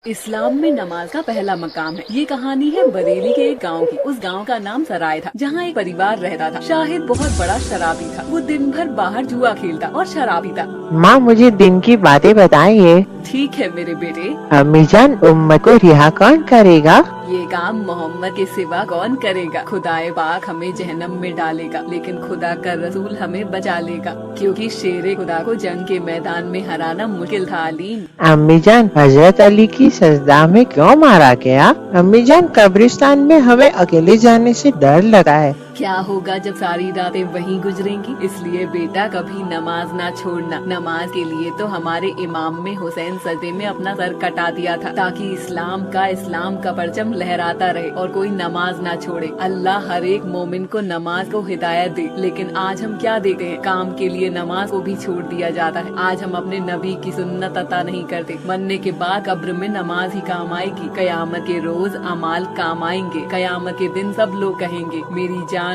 इस्लाम में नमाज का पहला मकाम है। ये कहानी है बरेली के एक गांव की। उस गांव का नाम सराय था, जहाँ एक परिवार रहता था। शाहिद बहुत बड़ा शराबी था। वो दिन भर बाहर जुआ खेलता और शराबी था। माँ, मुझे दिन की बातें बताइए। ठीक है मेरे बेटे। अम्मी जान, उम्मत को रिहा कौन करेगा? ये काम मोहम्मद के सिवा कौन करेगा? खुदाए पाक हमें जहन्नम में डालेगा, लेकिन खुदा का रसूल हमें बचा लेगा, क्योंकि शेरे खुदा को जंग के मैदान में हराना मुश्किल था। अलीम, अम्मी जान, हजरत अली की सजदा में क्यों मारा गया? अम्मी जान, कब्रिस्तान में हमें अकेले जाने से डर लगा है। क्या होगा जब सारी रातें वहीं गुजरेंगी? इसलिए बेटा कभी नमाज ना छोड़ना। नमाज के लिए तो हमारे इमाम में हुसैन सजदे में अपना सर कटा दिया था, ताकि इस्लाम का परचम लहराता रहे और कोई नमाज ना छोड़े। अल्लाह हर एक मोमिन को नमाज को हिदायत दे। लेकिन आज हम क्या देखते हैं? काम के लिए नमाज को भी छोड़ दिया जाता है। आज हम अपने नबी की सुन्नत अता नहीं करते। मरने के बाद कब्र में नमाज ही काम आएगी। कयामत के रोज अमाल काम आएंगे। कयामत के दिन सब लोग कहेंगे मेरी जान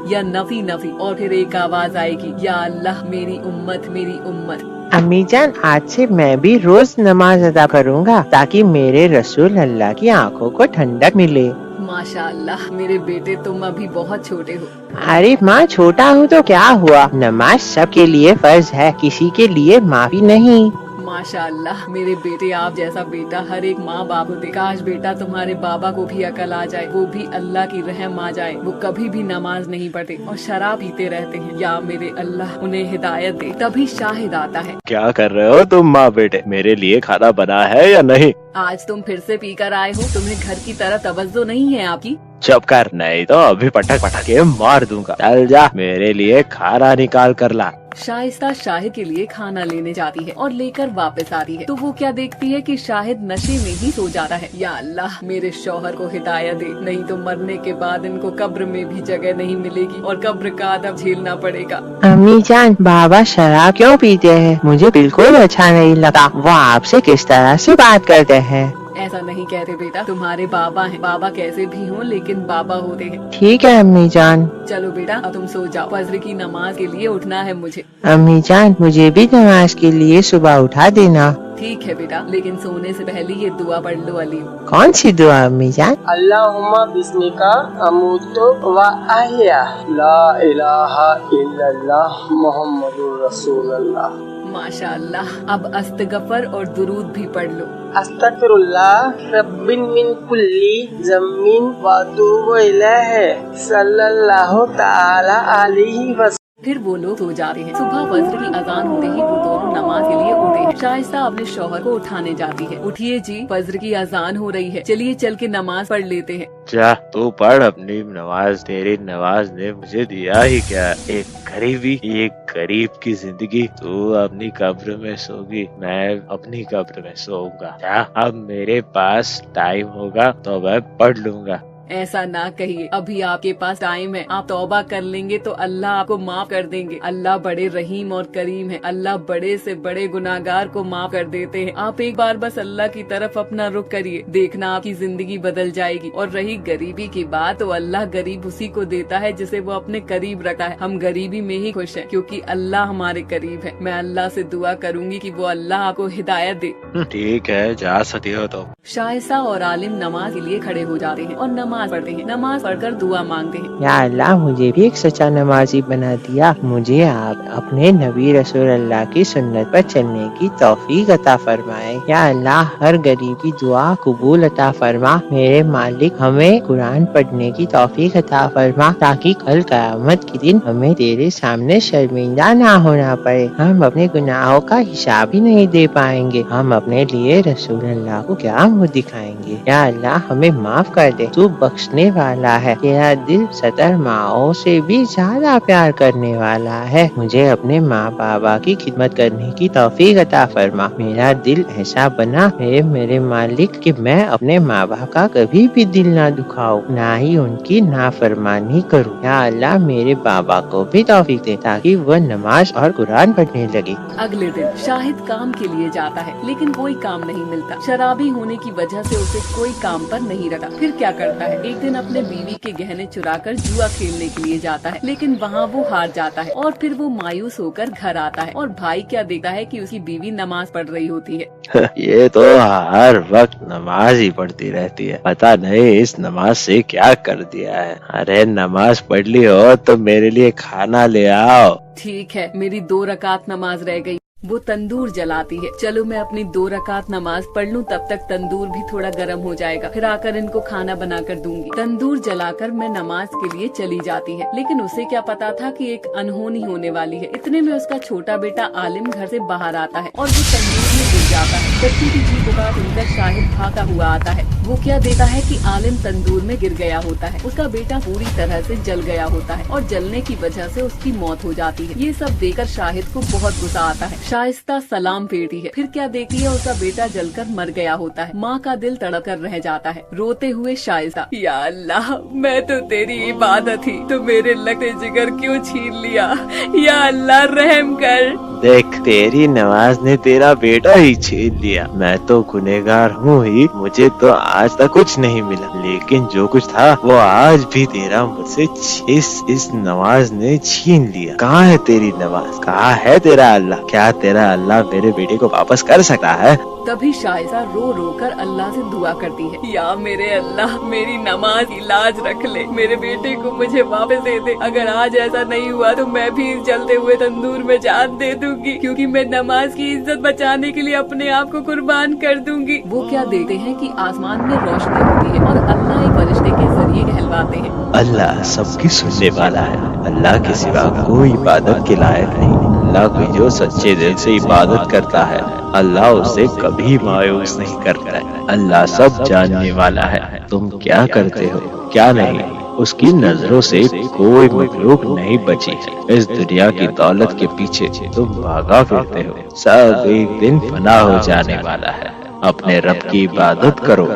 या नफी नफी, और फिर एक आवाज आएगी, या अल्लाह मेरी उम्मत। अम्मी जान, आज से मैं भी रोज नमाज अदा करूँगा, ताकि मेरे रसूल अल्लाह की आंखों को ठंडक मिले। माशाअल्लाह मेरे बेटे, तुम अभी बहुत छोटे हो। अरे माँ, छोटा हूँ तो क्या हुआ? नमाज सबके लिए फर्ज है, किसी के लिए माफी नहीं। माशाअल्लाह मेरे बेटे, आप जैसा बेटा हर एक माँ बाप को दे। काश बेटा तुम्हारे बाबा को भी अकल आ जाए, वो भी अल्लाह की रहम आ जाए। वो कभी भी नमाज नहीं पढ़ते और शराब पीते रहते हैं। या मेरे अल्लाह उन्हें हिदायत दे। तभी शाहिद आता है। क्या कर रहे हो तुम माँ बेटे? मेरे लिए खाना बना है या नहीं? आज तुम फिर से पीकर आए हो। तुम्हें घर की तरफ तवज्जो नहीं है आपकी? चुप कर, नहीं तो अभी पटक के मार दूंगा। चल जा, मेरे लिए खाना निकाल कर ला। शाइस्ता शाहिद के लिए खाना लेने जाती है और लेकर वापस आती है, तो वो क्या देखती है कि शाहिद नशे में ही सो जाता है। या अल्लाह मेरे शौहर को हिदायत दे, नहीं तो मरने के बाद इनको कब्र में भी जगह नहीं मिलेगी और कब्र का अदब झेलना पड़ेगा। अम्मी जान, बाबा शराब क्यों पीते हैं? मुझे बिल्कुल अच्छा नहीं लगा। वो आपसे किस तरह से बात करते हैं? ऐसा नहीं कहते बेटा, तुम्हारे बाबा हैं। बाबा कैसे भी हों, लेकिन बाबा होते हैं। ठीक है अम्मी जान। चलो बेटा, अब तुम सो जाओ। फजर की नमाज के लिए उठना है मुझे। अम्मी जान, मुझे भी नमाज के लिए सुबह उठा देना। ठीक है बेटा, लेकिन सोने से पहले ये दुआ पढ़ लो अलीम। कौन सी दुआ अम्मी जान? अल्लाहुम्मा बिस्मिका अमूतु व अहया, ला इलाहा इल्लल्लाह मुहम्मदुर रसूलुल्लाह। माशाअल्लाह, अब अस्तगफर और दुरूद भी पढ़ लो। अस्तगफिरुल्लाह रब्बिन मिन कुल्ली ज़म्मिन व अतूबु इलैहि सल्लल्लाहु तआला अलैहि वसल्लम। फिर वो लोग सो जाते हैं। सुबह फजर की अजान होते ही वो दोनों नमाज के लिए उठे हैं। शाइस्ता अपने शौहर को उठाने जाती है। उठिए जी, फजर की अजान हो रही है, चलिए चल के नमाज पढ़ लेते हैं। जा तू पढ़ अपनी नमाज। तेरी नमाज ने मुझे दिया ही क्या? एक गरीब की जिंदगी। तू अपनी कब्र में सोगी, मैं अपनी कब्र में सोऊंगा। जा, अब मेरे पास टाइम होगा तो मैं पढ़ लूंगा। ऐसा ना कहिए, अभी आपके पास टाइम है। आप तौबा कर लेंगे तो अल्लाह आपको माफ कर देंगे। अल्लाह बड़े रहीम और करीम है। अल्लाह बड़े से बड़े गुनाहगार को माफ कर देते हैं। आप एक बार बस अल्लाह की तरफ अपना रुख करिए, देखना आपकी जिंदगी बदल जाएगी। और रही गरीबी की बात, तो अल्लाह गरीब उसी को देता है जिसे वो अपने करीब रखा है। हम गरीबी में ही खुश हैं, क्योंकि अल्लाह हमारे करीब है। मैं अल्लाह से दुआ करूंगी कि वो अल्लाह आपको हिदायत दे। ठीक है, जा सकती हो तो। शाइस्ता और आलिम नमाज के लिए खड़े हो जाते हैं और नमाज पढ़ते हैं। नमाज पढ़कर दुआ मांगते हैं। या अल्लाह, मुझे भी एक सच्चा नमाजी बना दिया। मुझे आप अपने नबी रसूल अल्लाह की सुन्नत पर चलने की तौफीक अता फरमाए। या अल्लाह, हर गरीब की दुआ कबूल अता फरमा। मेरे मालिक, हमें कुरान पढ़ने की तौफीक अता फरमा, ताकि कल क़यामत के दिन हमें तेरे सामने शर्मिंदा ना होना पड़े। हम अपने गुनाहों का हिसाब ही नहीं दे पाएंगे। हम अपने लिए रसूल अल्लाह को क्या मुँह दिखाएंगे? या अल्लाह, हमें माफ कर दे। तू बख्शने वाला है। तेरा दिल 70 माओं से भी ज्यादा प्यार करने वाला है। मुझे अपने माँ बाबा की खिदमत करने की तौफीक अता फरमा। मेरा दिल ऐसा बना मेरे मालिक कि मैं अपने माँ बाप का कभी भी दिल ना दुखाऊं, ना ही उनकी नाफरमानी करूं। या अल्लाह, मेरे बाबा को भी तौफीक दे, ताकि वह नमाज और कुरान पढ़ने लगे। अगले दिन शाहिद काम के लिए जाता है, लेकिन कोई काम नहीं मिलता। शराबी होने की वजह से उसे कोई काम पर नहीं रखा। फिर क्या करता है? है। एक दिन अपने बीवी के गहने चुराकर जुआ खेलने के लिए जाता है, लेकिन वहाँ वो हार जाता है और फिर वो मायूस होकर घर आता है और भाई क्या देखता है कि उसकी बीवी नमाज पढ़ रही होती है। ये तो हर वक्त नमाज ही पढ़ती रहती है, पता नहीं इस नमाज से क्या कर दिया है। अरे नमाज पढ़ ली हो तो मेरे लिए खाना ले आओ। ठीक है, मेरी 2 रकात नमाज रह गई। वो तंदूर जलाती है। चलो मैं अपनी 2 रकात नमाज पढ़ लूं, तब तक तंदूर भी थोड़ा गर्म हो जाएगा, फिर आकर इनको खाना बनाकर दूंगी। तंदूर जलाकर मैं नमाज के लिए चली जाती है, लेकिन उसे क्या पता था कि एक अनहोनी होने वाली है। इतने में उसका छोटा बेटा आलिम घर से बाहर आता है और वो तंदूर में गिर जाता है। बच्ची की चीख पुकार सुनकर शाहिद भागा हुआ आता है। वो क्या देखता है कि आलिम तंदूर में गिर गया होता है। उसका बेटा पूरी तरह से जल गया होता है और जलने की वजह से उसकी मौत हो जाती है। ये सब देखकर शाहिद को बहुत गुस्सा आता है। शाइस्ता सलाम फेरती है, फिर क्या देखती है उसका बेटा जलकर मर गया होता है। माँ का दिल तड़प कर रह जाता है। रोते हुए शाइस्ता, या अल्लाह, मैं तो तेरी इबादत थी, तो मेरे लगे जिगर क्यों छीन लिया? या अल्लाह रहम कर। देख, तेरी नमाज ने तेरा बेटा ही छीन लिया। मैं तो गुनहगार हूँ ही, मुझे तो आज तक कुछ नहीं मिला, लेकिन जो कुछ था वो आज भी तेरा मुझसे इस नमाज ने छीन लिया। कहाँ है तेरी नमाज? कहाँ है तेरा अल्लाह? क्या तेरा अल्लाह मेरे बेटे को वापस कर सकता है? तभी शाइस्ता रो रो कर अल्लाह से दुआ करती है, या मेरे अल्लाह, मेरी नमाज की लाज रख ले, मेरे बेटे को मुझे वापस दे दे। अगर आज ऐसा नहीं हुआ तो मैं भी इस जलते हुए तंदूर में जान दे दूंगी, क्योंकि मैं नमाज की इज्जत बचाने के लिए अपने आप को कुर्बान कर दूंगी। वो क्या देखते हैं कि आसमान में रोशनी होती है और अल्लाह एक फरिश्ते के जरिए कहलवाते हैं। अल्लाह सबकी सुनने वाला है, अल्लाह के सिवा कोई इबादत के लायक नहीं। अल्लाह की जो सच्चे दिल से इबादत करता है, अल्लाह उसे कभी मायूस नहीं करता है। अल्लाह सब जानने वाला है, तुम क्या करते हो क्या नहीं, उसकी नजरों से कोई मखलूक नहीं बची। इस दुनिया की दौलत के पीछे तुम भागा फिरते हो, सब एक दिन फना हो जाने वाला है। अपने रब की इबादत करो।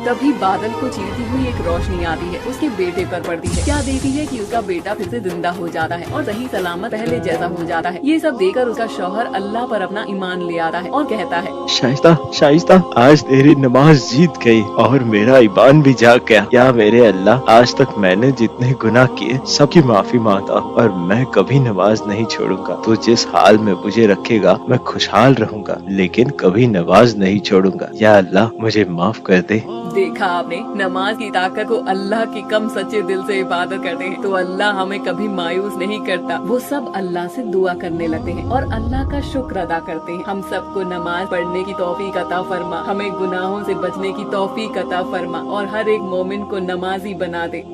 तभी बादल को चीरती हुई एक रोशनी आती है, उसके बेटे पर पड़ती है। क्या देखती है कि उसका बेटा फिर से जिंदा हो जाता है और सही सलामत पहले जैसा हो जाता है। ये सब देखकर उसका शौहर अल्लाह पर अपना ईमान ले आता है और कहता है, शाइस्ता, आज तेरी नमाज जीत गई और मेरा ईमान भी जाग गया। या मेरे अल्लाह, आज तक मैंने जितने गुनाह किए सबकी माफी मांगता हूँ और मैं कभी नमाज नहीं छोड़ूंगा। तू जिस हाल में मुझे रखेगा मैं खुशहाल रहूंगा, लेकिन कभी नमाज नहीं छोड़ूंगा। या अल्लाह, मुझे माफ कर दे। देखा आपने, नमाज की ताकत को अल्लाह की कम सच्चे दिल से इबादत करते हैं तो अल्लाह हमें कभी मायूस नहीं करता। वो सब अल्लाह से दुआ करने लगते हैं और अल्लाह का शुक्र अदा करते हैं। हम सबको नमाज पढ़ने की तौफीक अता फरमा, हमें गुनाहों से बचने की तौफीक अता फरमा और हर एक मोमिन को नमाजी बना दे।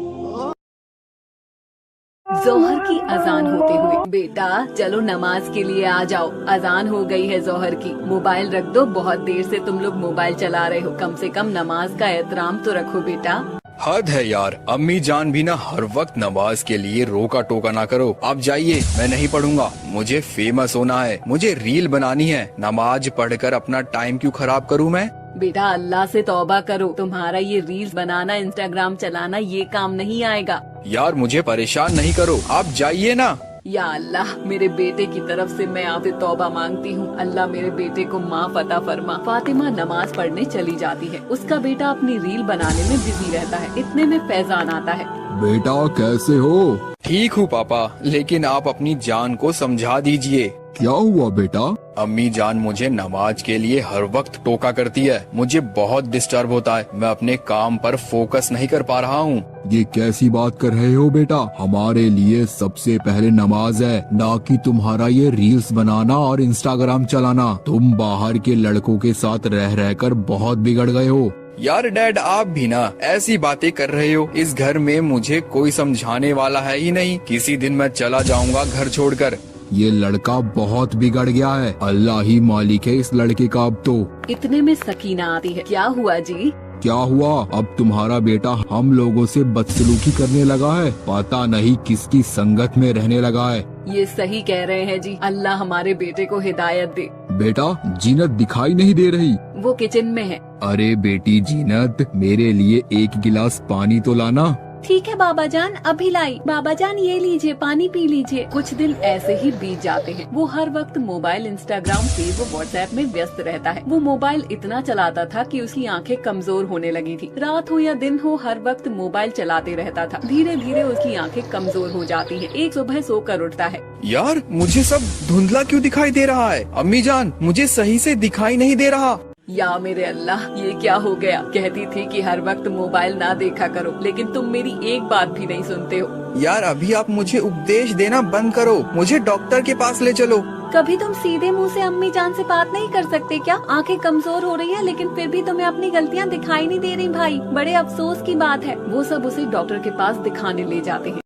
जोहर की अजान होते हुए, बेटा चलो नमाज के लिए आ जाओ, अजान हो गई है जोहर की। मोबाइल रख दो, बहुत देर से तुम लोग मोबाइल चला रहे हो, कम से कम नमाज का एहतराम तो रखो बेटा। हद है यार, अम्मी जान भी ना हर वक्त नमाज के लिए रोका टोका ना करो। आप जाइए, मैं नहीं पढ़ूंगा, मुझे फेमस होना है, मुझे रील बनानी है। नमाज पढ़कर अपना टाइम क्यों खराब करूं मैं? बेटा अल्लाह से तौबा करो, तुम्हारा ये रील्स बनाना, इंस्टाग्राम चलाना ये काम नहीं आएगा। यार मुझे परेशान नहीं करो, आप जाइए ना। या अल्लाह, मेरे बेटे की तरफ से मैं आपसे तौबा मांगती हूँ। अल्लाह मेरे बेटे को माफ अता फरमा। फातिमा नमाज पढ़ने चली जाती है, उसका बेटा अपनी रील बनाने में बिजी रहता है। इतने में फैजान आता है। बेटा कैसे हो? ठीक हूँ पापा, लेकिन आप अपनी जान को समझा दीजिए। क्या हुआ बेटा? अम्मी जान मुझे नमाज के लिए हर वक्त टोका करती है, मुझे बहुत डिस्टर्ब होता है, मैं अपने काम पर फोकस नहीं कर पा रहा हूँ। ये कैसी बात कर रहे हो बेटा? हमारे लिए सबसे पहले नमाज है, ना कि तुम्हारा ये रील्स बनाना और इंस्टाग्राम चलाना। तुम बाहर के लड़कों के साथ रह रहकर बहुत बिगड़ गए हो। यार डैड, आप भी ना ऐसी बातें कर रहे हो। इस घर में मुझे कोई समझाने वाला है ही नहीं। किसी दिन मैं चला जाऊंगा घर छोड़कर। ये लड़का बहुत बिगड़ गया है, अल्लाह ही मालिक है इस लड़के का अब तो। इतने में सकीना आती है। क्या हुआ जी? क्या हुआ? अब तुम्हारा बेटा हम लोगों से बदसलूकी करने लगा है, पता नहीं किसकी संगत में रहने लगा है। ये सही कह रहे हैं जी, अल्लाह हमारे बेटे को हिदायत दे। बेटा जीनत दिखाई नहीं दे रही। वो किचन में है। अरे बेटी जीनत, मेरे लिए एक गिलास पानी तो लाना। ठीक है बाबा जान, अभी लाई। बाबा जान ये लीजिए, पानी पी लीजिए। कुछ दिन ऐसे ही बीत जाते हैं। वो हर वक्त मोबाइल, इंस्टाग्राम, फेसबुक, व्हाट्सएप में व्यस्त रहता है। वो मोबाइल इतना चलाता था कि उसकी आंखें कमजोर होने लगी थी। रात हो या दिन हो, हर वक्त मोबाइल चलाते रहता था। धीरे धीरे उसकी आंखें कमजोर हो जाती हैं। एक सुबह सोकर उठता है। यार मुझे सब धुंधला क्यों दिखाई दे रहा है? अम्मी जान मुझे सही से दिखाई नहीं दे रहा। या मेरे अल्लाह, ये क्या हो गया? कहती थी कि हर वक्त मोबाइल ना देखा करो, लेकिन तुम मेरी एक बात भी नहीं सुनते हो। यार अभी आप मुझे उपदेश देना बंद करो, मुझे डॉक्टर के पास ले चलो। कभी तुम सीधे मुंह से अम्मी जान से बात नहीं कर सकते क्या? आंखें कमजोर हो रही है, लेकिन फिर भी तुम्हें अपनी गलतियाँ दिखाई नहीं दे रही भाई। बड़े अफसोस की बात है। वो सब उसे डॉक्टर के पास दिखाने ले जाते हैं।